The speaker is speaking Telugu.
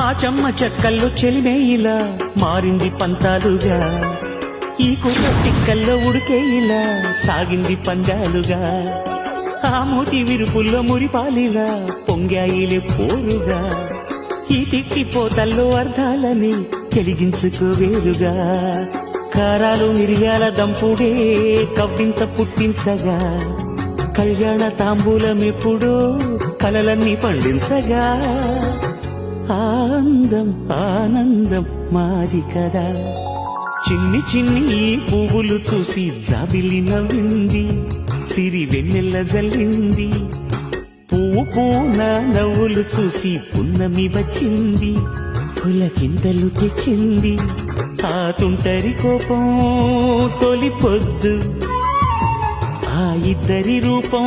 ఆ చెమ్మ చెక్కల్లో చెలిమే ఇలా మారింది పంతాలుగా, ఈ కుర్ర తిక్కల్లో ఉడికే ఇలా సాగింది పందాలుగా, ఆ మూతి విరుపుల్లో మురిపాలిలా పొంగాయిలే పోరుగా, ఈ తిట్టిపోతల్లో అర్థాలని తెలిగించుకోవేరుగా, కారాలు మిరియాల దంపుడే కవ్వింత పుట్టించగా, కళ్యాణ తాంబూలమెప్పుడో కలలన్నీ పండించగా, ఆనందం ఆనందం మాది కదా. చిన్ని చిన్ని ఈ పువ్వులు చూసి జాబిలి నవ్వింది, సిరి వెన్నెల్ల జల్లింది, పువ్వు పూన నవ్వులు చూసి పున్నమి వచ్చింది, పులకింతలు తెచ్చింది, ఆ తుంటరి కోపం తొలి పొద్దు, ఆ ఇద్దరి రూపం